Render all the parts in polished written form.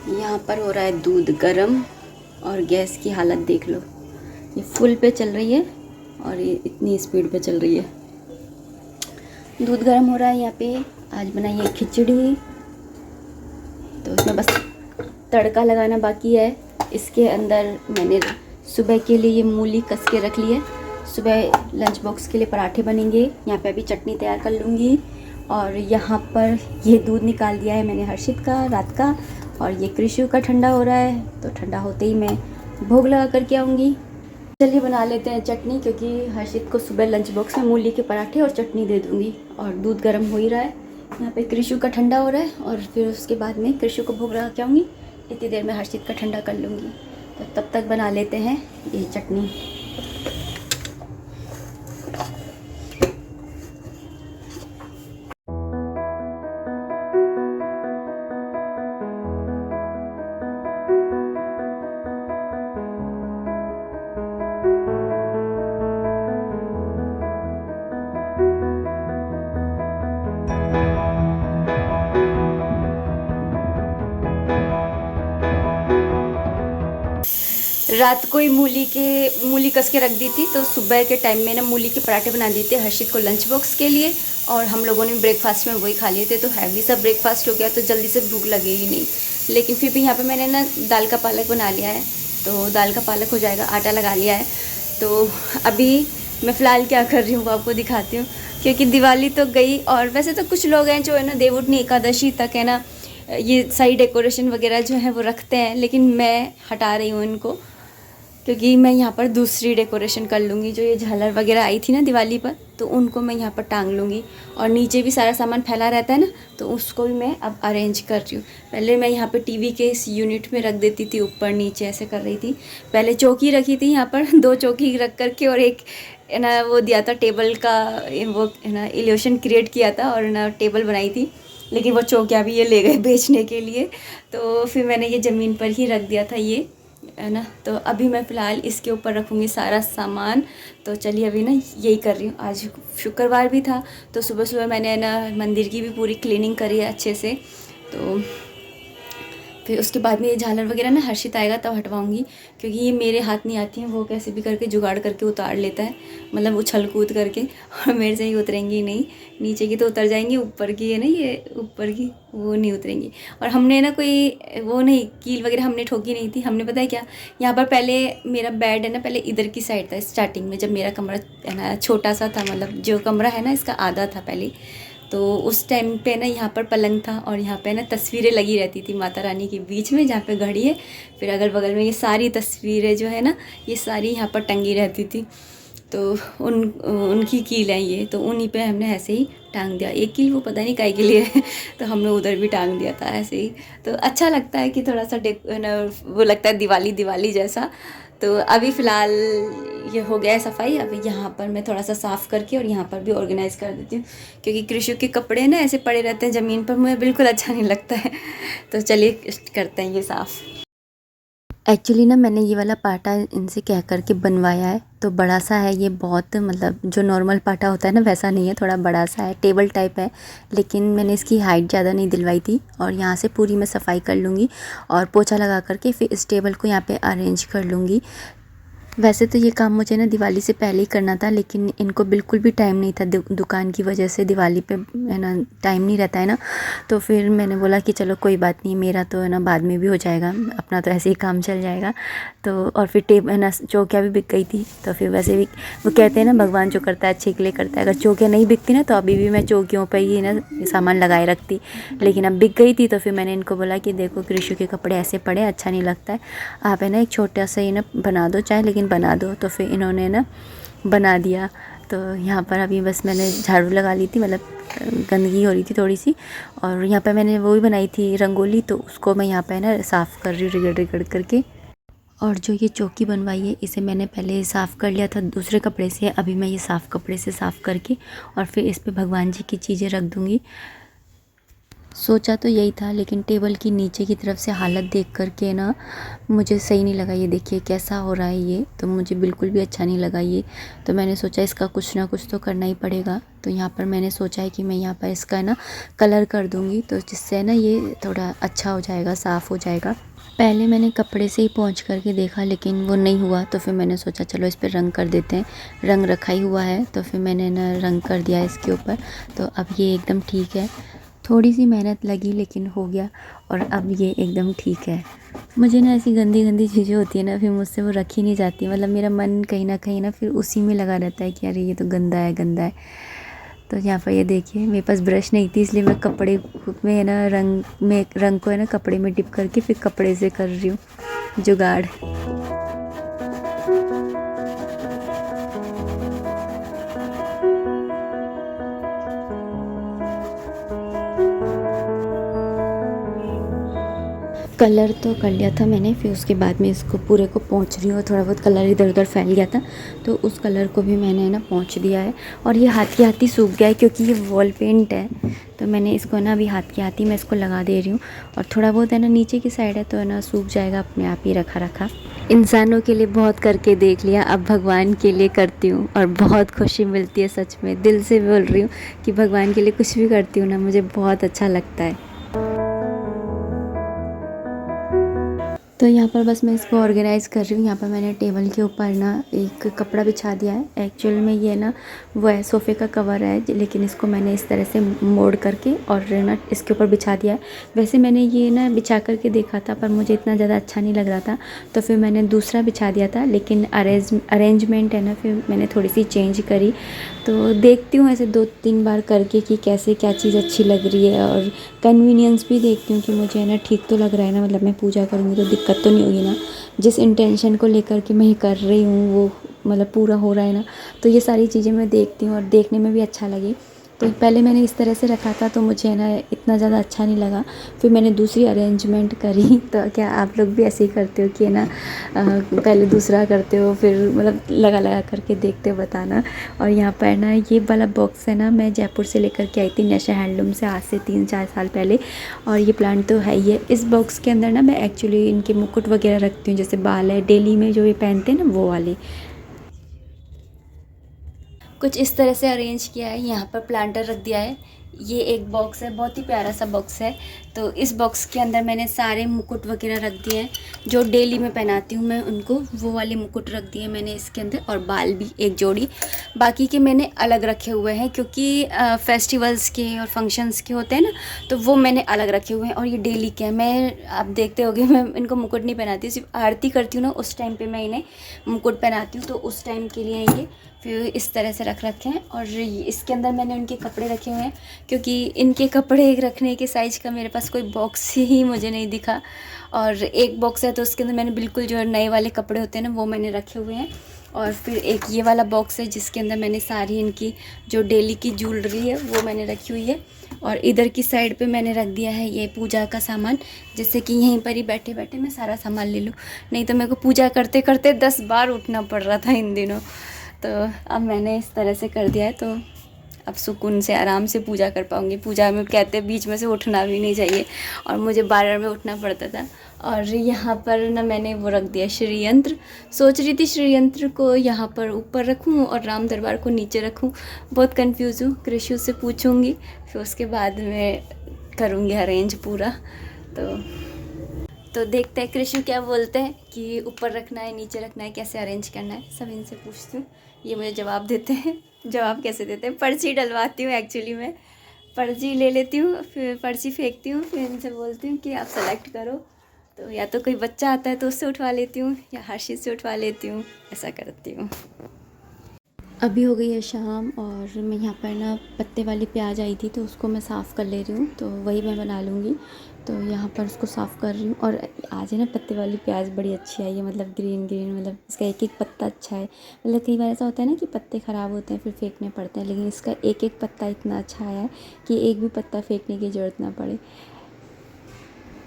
यहाँ पर हो रहा है दूध गरम और गैस की हालत देख लो, ये फुल पे चल रही है और ये इतनी स्पीड पे चल रही है। दूध गरम हो रहा है। यहाँ पे आज बनाई है खिचड़ी, तो इसमें बस तड़का लगाना बाकी है। इसके अंदर मैंने सुबह के लिए ये मूली कस के रख ली है, सुबह लंच बॉक्स के लिए पराठे बनेंगे। यहाँ पे अभी चटनी तैयार कर लूँगी। और यहाँ पर ये दूध निकाल दिया है मैंने हर्षित का रात का, और ये कृषु का ठंडा हो रहा है, तो ठंडा होते ही मैं भोग लगा करके आऊँगी। चलिए बना लेते हैं चटनी, क्योंकि हर्षित को सुबह लंच बॉक्स में मूली के पराठे और चटनी दे दूँगी। और दूध गर्म हो ही रहा है, यहाँ पे कृषु का ठंडा हो रहा है, और फिर उसके बाद में कृषु को भोग लगा के आऊँगी। इतनी देर में हर्षित का ठंडा कर लूँगी, तो तब तक बना लेते हैं ये चटनी। रात को ही मूली कस के रख दी थी, तो सुबह के टाइम में ना मूली के पराठे बना दिए थे हर्षित को लंच बॉक्स के लिए, और हम लोगों ने ब्रेकफास्ट में वही खा लिए थे। तो हैवी सा ब्रेकफास्ट हो गया, तो जल्दी से भूख लगेगी नहीं। लेकिन फिर भी यहाँ पे मैंने ना दाल का पालक बना लिया है, तो दाल का पालक हो जाएगा, आटा लगा लिया है। तो अभी मैं फ़िलहाल क्या कर रही हूँ वो आपको दिखाती हूँ, क्योंकि दिवाली तो गई। और वैसे तो कुछ लोग हैं जो है ना देवउठनी एकादशी तक है ना ये सारी डेकोरेशन वगैरह जो है वो रखते हैं, लेकिन मैं हटा रही हूँ इनको, क्योंकि मैं यहाँ पर दूसरी डेकोरेशन कर लूँगी। जो ये झालर वगैरह आई थी ना दिवाली पर, तो उनको मैं यहाँ पर टांग लूँगी। और नीचे भी सारा सामान फैला रहता है ना, तो उसको भी मैं अब अरेंज कर रही हूँ। पहले मैं यहाँ पर टीवी के इस यूनिट में रख देती थी, ऊपर नीचे ऐसे कर रही थी। पहले चौकी रखी थी यहाँ पर, 2 चौकी रख करके, और एक है ना वो दिया था टेबल का, वो है ना इल्यूशन क्रिएट किया था, और ना टेबल बनाई थी। लेकिन वो चौकियाँ भी ये ले गए बेचने के लिए, तो फिर मैंने ये ज़मीन पर ही रख दिया था ये, है ना। तो अभी मैं फ़िलहाल इसके ऊपर रखूँगी सारा सामान। तो चलिए अभी ना यही कर रही हूँ। आज शुक्रवार भी था, तो सुबह सुबह मैंने ना मंदिर की भी पूरी क्लीनिंग करी है अच्छे से। तो फिर उसके बाद में ये झालर वगैरह ना हर्षित आएगा तब हटवाऊँगी, क्योंकि ये मेरे हाथ नहीं आती हैं। वो कैसे भी करके जुगाड़ करके उतार लेता है, मतलब उछल कूद करके, और मेरे से ही उतरेंगी नहीं। नीचे की तो उतर जाएंगी, ऊपर की है ना ये ऊपर की वो नहीं उतरेंगी। और हमने ना कोई वो नहीं कील वगैरह हमने ठोकी नहीं थी। हमने पता है क्या, यहाँ पर पहले मेरा बेड है ना पहले इधर की साइड था स्टार्टिंग में, जब मेरा कमरा है ना छोटा सा था, मतलब जो कमरा है ना इसका आधा था पहले। तो उस टाइम पे ना यहाँ पर पलंग था, और यहाँ पे ना तस्वीरें लगी रहती थी माता रानी के बीच में, जहाँ पे घड़ी है। फिर अगल बगल में ये सारी तस्वीरें जो है ना ये सारी यहाँ पर टंगी रहती थी। तो उनकी कील है ये, तो उन्हीं पे हमने ऐसे ही टांग दिया। एक कील वो पता नहीं काहे के लिए है, तो हमने उधर भी टांग दिया था ऐसे ही। तो अच्छा लगता है कि थोड़ा सा वो लगता है दिवाली दिवाली जैसा। तो अभी फ़िलहाल ये हो गया है सफाई। अभी यहाँ पर मैं थोड़ा सा साफ़ करके और यहाँ पर भी ऑर्गेनाइज़ कर देती हूँ, क्योंकि कृषि के कपड़े ना ऐसे पड़े रहते हैं ज़मीन पर, मुझे बिल्कुल अच्छा नहीं लगता है। तो चलिए करते हैं ये साफ़। एक्चुअली ना मैंने ये वाला पाटा इनसे कह कर के बनवाया है, तो बड़ा सा है ये, बहुत मतलब जो नॉर्मल पाटा होता है ना वैसा नहीं है, थोड़ा बड़ा सा है, टेबल टाइप है। लेकिन मैंने इसकी हाइट ज़्यादा नहीं दिलवाई थी। और यहाँ से पूरी मैं सफाई कर लूँगी और पोछा लगा करके फिर इस टेबल को यहाँ पे अरेंज कर लूँगी। वैसे तो ये काम मुझे ना दिवाली से पहले ही करना था, लेकिन इनको बिल्कुल भी टाइम नहीं था, दुकान की वजह से दिवाली पे है ना टाइम नहीं रहता है ना। तो फिर मैंने बोला कि चलो कोई बात नहीं, मेरा तो है ना बाद में भी हो जाएगा, अपना तो ऐसे ही काम चल जाएगा। तो और फिर टेप है ना चौकियाँ भी बिक गई थी, तो फिर वैसे भी वो कहते हैं ना भगवान जो करता है अच्छे के लिए करता है। अगर चौकियाँ नहीं बिकती ना तो अभी भी मैं चौकियों पर ही ना सामान लगाए रखती, लेकिन अब बिक गई थी। तो फिर मैंने इनको बोला कि देखो कृषि के कपड़े ऐसे पड़े अच्छा नहीं लगता है, आप है ना एक छोटा सा ही ना बना दो चाहे, लेकिन बना दो। तो फिर इन्होंने ना बना दिया। तो यहाँ पर अभी बस मैंने झाड़ू लगा ली थी, मतलब गंदगी हो रही थी थोड़ी सी, और यहाँ पे मैंने वो भी बनाई थी रंगोली, तो उसको मैं यहाँ पे ना साफ़ कर रही हूँ रगड़ रगड़ करके। और जो ये चौकी बनवाई है इसे मैंने पहले साफ़ कर लिया था दूसरे कपड़े से, अभी मैं ये साफ़ कपड़े से साफ़ करके और फिर इस पर भगवान जी की चीज़ें रख दूँगी। सोचा तो यही था, लेकिन टेबल की नीचे की तरफ से हालत देख कर के ना मुझे सही नहीं लगा। ये देखिए कैसा हो रहा है, ये तो मुझे बिल्कुल भी अच्छा नहीं लगा ये। तो मैंने सोचा इसका कुछ ना कुछ तो करना ही पड़ेगा। तो यहाँ पर मैंने सोचा है कि मैं यहाँ पर इसका ना कलर कर दूँगी, तो जिससे ना ये थोड़ा अच्छा हो जाएगा, साफ़ हो जाएगा। पहले मैंने कपड़े से ही पोंछ करके देखा, लेकिन वो नहीं हुआ। तो फिर मैंने सोचा चलो इस पर रंग कर देते हैं। रंग रखा ही हुआ है, तो फिर मैंने ना रंग कर दिया इसके ऊपर। तो अब ये एकदम ठीक है। थोड़ी सी मेहनत लगी लेकिन हो गया, और अब ये एकदम ठीक है। मुझे ना ऐसी गंदी गंदी चीज़ें होती है ना, फिर मुझसे वो रखी नहीं जाती। मतलब मेरा मन कहीं ना फिर उसी में लगा रहता है कि अरे ये तो गंदा है, गंदा है। तो यहाँ पर ये देखिए मेरे पास ब्रश नहीं थी, इसलिए मैं कपड़े में ना रंग को है ना कपड़े में डिप करके फिर कपड़े से कर रही हूँ जुगाड़। कलर तो कर लिया था मैंने, फिर उसके बाद में इसको पूरे को पोंछ रही हूँ। थोड़ा बहुत कलर इधर उधर फैल गया था, तो उस कलर को भी मैंने ना पोंछ दिया है। और ये हाथ की हाथ ही सूख गया है, क्योंकि ये वॉल पेंट है। तो मैंने इसको ना अभी हाथ की हाथ ही मैं इसको लगा दे रही हूँ। और थोड़ा बहुत है ना नीचे की साइड है, तो है ना सूख जाएगा अपने आप ही रखा रखा। इंसानों के लिए बहुत करके देख लिया, अब भगवान के लिए करती हूँ और बहुत खुशी मिलती है। सच में दिल से बोल रही हूँ कि भगवान के लिए कुछ भी करती हूँ ना, मुझे बहुत अच्छा लगता है। तो यहाँ पर बस मैं इसको ऑर्गेनाइज़ कर रही हूँ। यहाँ पर मैंने टेबल के ऊपर ना एक कपड़ा बिछा दिया है। एक्चुअल में ये ना वो है सोफ़े का कवर है, लेकिन इसको मैंने इस तरह से मोड़ करके और ना इसके ऊपर बिछा दिया है। वैसे मैंने ये ना बिछा करके देखा था, पर मुझे इतना ज़्यादा अच्छा नहीं लग रहा था, तो फिर मैंने दूसरा बिछा दिया था। लेकिन अरेंजमेंट है ना, फिर मैंने थोड़ी सी चेंज करी। तो देखती हूँ ऐसे 2-3 बार करके कि कैसे क्या चीज़ अच्छी लग रही है, और कन्वीनियंस भी देखती हूँ कि मुझे है ना ठीक तो लग रहा है ना। मतलब मैं पूजा करूँगी तो दिक्कत तो नहीं होगी ना, जिस इंटेंशन को लेकर के मैं ये कर रही हूँ वो मतलब पूरा हो रहा है ना। तो ये सारी चीज़ें मैं देखती हूँ और देखने में भी अच्छा लगे। तो पहले मैंने इस तरह से रखा था, तो मुझे है ना इतना ज़्यादा अच्छा नहीं लगा। फिर मैंने दूसरी अरेंजमेंट करी। तो क्या आप लोग भी ऐसे ही करते हो कि है ना पहले दूसरा करते हो, फिर मतलब लगा लगा करके देखते हो, बताना। और यहाँ पर ना ये वाला बॉक्स है ना, मैं जयपुर से लेकर के आई थी नशा हैंडलूम से, आज से 3-4 साल पहले। और ये प्लांट तो है ही है। इस बॉक्स के अंदर ना मैं एक्चुअली इनके मुकुट वगैरह रखती हूँ, जैसे बाल है डेली में जो ये पहनते हैं ना, वो वाले। कुछ इस तरह से अरेंज किया है। यहाँ पर प्लांटर रख दिया है। ये एक बॉक्स है, बहुत ही प्यारा सा बॉक्स है। तो इस बॉक्स के अंदर मैंने सारे मुकुट वगैरह रख दिए हैं, जो डेली में पहनाती हूँ मैं उनको, वो वाले मुकुट रख दिए मैंने इसके अंदर। और बाल भी एक जोड़ी, बाकी के मैंने अलग रखे हुए हैं, क्योंकि फेस्टिवल्स के और फंक्शंस के होते हैं ना, तो वो मैंने अलग रखे हुए हैं। और ये डेली के हैं। मैं आप देखते होगे मैं इनको मुकुट नहीं पहनाती, सिर्फ आरती करती हूँ ना, उस टाइम पर मैं इन्हें मुकुट पहनाती हूँ। तो उस टाइम के लिए ये फिर इस तरह से रख रखे हैं। और इसके अंदर मैंने उनके कपड़े रखे हुए हैं, क्योंकि इनके कपड़े रखने के साइज़ का मेरे पास कोई बॉक्स ही मुझे नहीं दिखा। और एक बॉक्स है, तो उसके अंदर मैंने बिल्कुल जो नए वाले कपड़े होते हैं ना, वो मैंने रखे हुए हैं। और फिर एक ये वाला बॉक्स है, जिसके अंदर मैंने सारी इनकी जो डेली की ज्वेलरी है वो मैंने रखी हुई है। और इधर की साइड पे मैंने रख दिया है ये पूजा का सामान, जिससे कि यहीं पर ही बैठे बैठे मैं सारा सामान ले लूँ। नहीं तो मेरे को पूजा करते करते 10 बार उठना पड़ रहा था इन दिनों। तो अब मैंने इस तरह से कर दिया है, तो अब सुकून से आराम से पूजा कर पाऊँगी। पूजा में कहते हैं बीच में से उठना भी नहीं चाहिए, और मुझे बार में उठना पड़ता था। और यहाँ पर ना मैंने वो रख दिया श्री यंत्र। सोच रही थी श्री यंत्र को यहाँ पर ऊपर रखूँ और राम दरबार को नीचे रखूँ। बहुत कंफ्यूज हूँ, कृषि से पूछूँगी, फिर उसके बाद में करूँगी अरेंज पूरा। तो देखते हैं कृष्ण क्या बोलते हैं कि ऊपर रखना है, नीचे रखना है, कैसे अरेंज करना है। सब इनसे पूछती हूँ, ये मुझे जवाब देते हैं। जवाब कैसे देते हैं, पर्ची डलवाती हूँ एक्चुअली मैं। पर्ची ले लेती हूँ, फिर पर्ची फेंकती हूँ, फिर इनसे बोलती हूँ कि आप सेलेक्ट करो। तो या तो कोई बच्चा आता है तो उससे उठवा लेती हूँ, या हर्षित से उठवा लेती हूँ, ऐसा करती हूँ। अभी हो गई है शाम, और मैं यहाँ पर ना पत्ते वाली प्याज आई थी, तो उसको मैं साफ़ कर ले रही हूँ, तो वही मैं बना लूँगी। तो यहाँ पर उसको साफ़ कर रही हूँ। और आज है ना पत्ते वाली प्याज बड़ी अच्छी आई है, मतलब ग्रीन ग्रीन, मतलब इसका एक एक पत्ता अच्छा है। मतलब कई बार ऐसा होता है ना कि पत्ते ख़राब होते हैं फिर फेंकने पड़ते हैं, लेकिन इसका एक एक पत्ता इतना अच्छा आया है कि एक भी पत्ता फेंकने की ज़रूरत ना पड़े।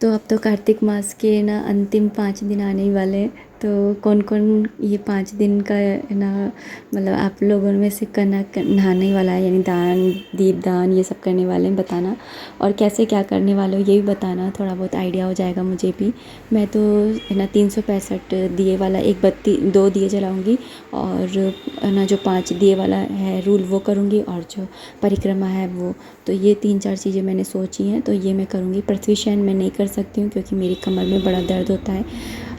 तो अब तो कार्तिक मास के ना अंतिम 5 दिन आने ही वाले हैं। तो कौन कौन ये 5 दिन का है ना, मतलब आप लोगों में से नहाने वाला है, यानी दान दीपदान ये सब करने वाले हैं, बताना। और कैसे क्या करने वाले हो ये भी बताना, थोड़ा बहुत आइडिया हो जाएगा मुझे भी। मैं तो है ना 365 दिए वाला एक बत्ती 2 दिए जलाऊंगी, और है ना जो 5 दिए वाला है रूल वो करूँगी, और जो परिक्रमा है वो। तो ये 3-4 चीज़ें मैंने सोची हैं, तो ये मैं करूँगी। पृथ्वी शयन मैं नहीं कर सकती हूँ क्योंकि मेरी कमर में बड़ा दर्द होता है,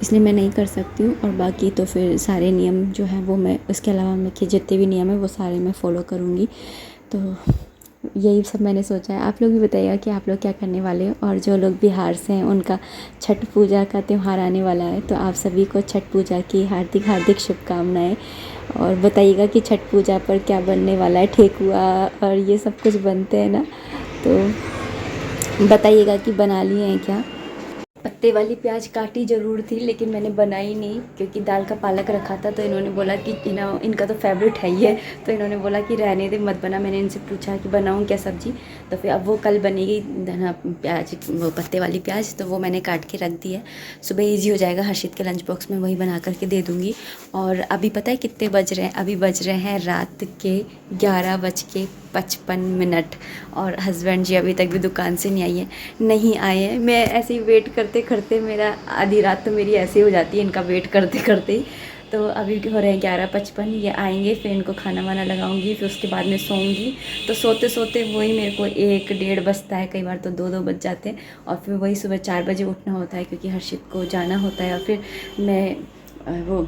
इसलिए मैं नहीं कर सकती हूँ। और बाकी तो फिर सारे नियम जो हैं वो मैं, उसके अलावा मैं कि जितने भी नियम हैं वो सारे मैं फ़ॉलो करूँगी। तो यही सब मैंने सोचा है। आप लोग भी बताइएगा कि आप लोग क्या करने वाले हो। और जो लोग बिहार से हैं उनका छठ पूजा का त्यौहार आने वाला है, तो आप सभी को छठ पूजा की हार्दिक हार्दिक शुभकामनाएँ। और बताइएगा कि छठ पूजा पर क्या बनने वाला है, ठेकुआ और ये सब कुछ बनते हैं ना, तो बताइएगा कि बना लिए हैं क्या। पत्ते वाली प्याज काटी ज़रूर थी, लेकिन मैंने बनाई नहीं क्योंकि दाल का पालक रखा था। तो इन्होंने बोला कि इनका तो फेवरेट है ही है, तो इन्होंने बोला कि रहने दे मत बना। मैंने इनसे पूछा कि बनाऊं क्या सब्ज़ी, तो फिर अब वो कल बनेगी धना प्याज, वो पत्ते वाली प्याज, तो वो मैंने काट के रख दी है। सुबह ईजी हो जाएगा, हर्षित के लंच बॉक्स में वही बना करके दे दूँगी। और अभी पता है कितने बज रहे हैं? अभी बज रहे हैं रात के 11:55। और हस्बैंड जी अभी तक भी दुकान से नहीं आए हैं। मैं ऐसे ही वेट करते करते मेरा आधी रात तो मेरी ऐसे हो जाती है इनका वेट करते करते ही। तो अभी हो रहे हैं 11:55, ये आएंगे, फिर इनको खाना वाना लगाऊंगी, फिर उसके बाद में सोऊंगी। तो सोते सोते वही मेरे को 1-1:30 बजता है, कई बार तो 2-2 बज जाते हैं। और फिर वही सुबह 4 बजे उठना होता है क्योंकि हर्षित को जाना होता है, और फिर मैं वो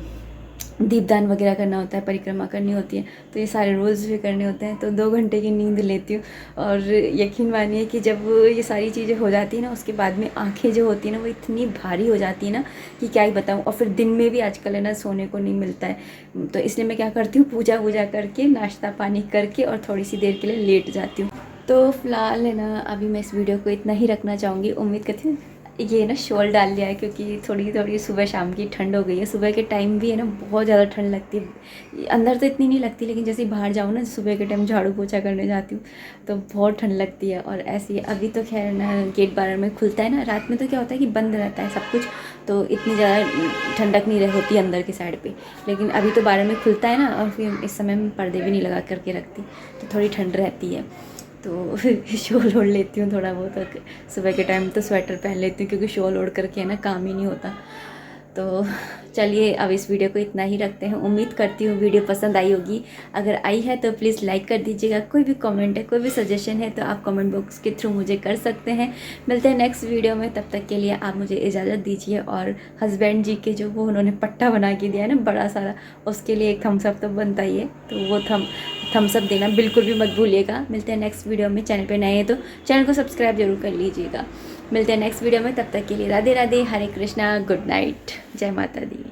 दीपदान वगैरह करना होता है, परिक्रमा करनी होती है, तो ये सारे रोल्स भी करने होते हैं। तो 2 घंटे की नींद लेती हूँ। और यकीन मानिए कि जब ये सारी चीज़ें हो जाती हैं ना, उसके बाद में आंखें जो होती हैं ना वो इतनी भारी हो जाती है ना कि क्या ही बताऊँ। और फिर दिन में भी आजकल है ना सोने को नहीं मिलता है, तो इसलिए मैं क्या करती हूँ, पूजा वूजा करके नाश्ता पानी करके और थोड़ी सी देर के लिए लेट जाती हूँ। तो फिलहाल है ना अभी मैं इस वीडियो को इतना ही रखना चाहूँगी। उम्मीद करती हूँ ये ना शॉल डाल लिया है क्योंकि थोड़ी थोड़ी सुबह शाम की ठंड हो गई है। सुबह के टाइम भी है ना बहुत ज़्यादा ठंड लगती है, अंदर तो इतनी नहीं लगती, लेकिन जैसे बाहर जाऊँ ना सुबह के टाइम झाड़ू पोछा करने जाती हूँ तो बहुत ठंड लगती है। और ऐसे ही अभी तो खैर ना गेट 12 में खुलता है ना, रात में तो क्या होता है कि बंद रहता है सब कुछ, तो इतनी ज़्यादा ठंडक नहीं होती अंदर की साइड पर। लेकिन अभी तो 12 में खुलता है ना, और फिर इस समय मैं पर्दे भी नहीं लगा करके रखती, तो थोड़ी ठंड रहती है। तो शॉल ओढ़ लेती हूँ थोड़ा बहुत। सुबह के टाइम तो स्वेटर पहन लेती हूँ क्योंकि शॉल ओढ़ करके है ना काम ही नहीं होता। तो चलिए अब इस वीडियो को इतना ही रखते हैं। उम्मीद करती हूँ वीडियो पसंद आई होगी। अगर आई है तो प्लीज़ लाइक कर दीजिएगा। कोई भी कमेंट है, कोई भी सजेशन है तो आप कमेंट बॉक्स के थ्रू मुझे कर सकते हैं। मिलते हैं नेक्स्ट वीडियो में, तब तक के लिए आप मुझे इजाज़त दीजिए। और हस्बैंड जी के जो वो उन्होंने पट्टा बना के दिया है ना बड़ा सारा, उसके लिए एक थम्स अप तो बनता ही है, तो वो थम्स अप देना बिल्कुल भी मत भूलिएगा। मिलते हैं नेक्स्ट वीडियो में। चैनल पे नए हैं तो चैनल को सब्सक्राइब जरूर कर लीजिएगा। मिलते हैं नेक्स्ट वीडियो में, तब तक के लिए राधे राधे, हरे कृष्णा, गुड नाइट, जय माता दी।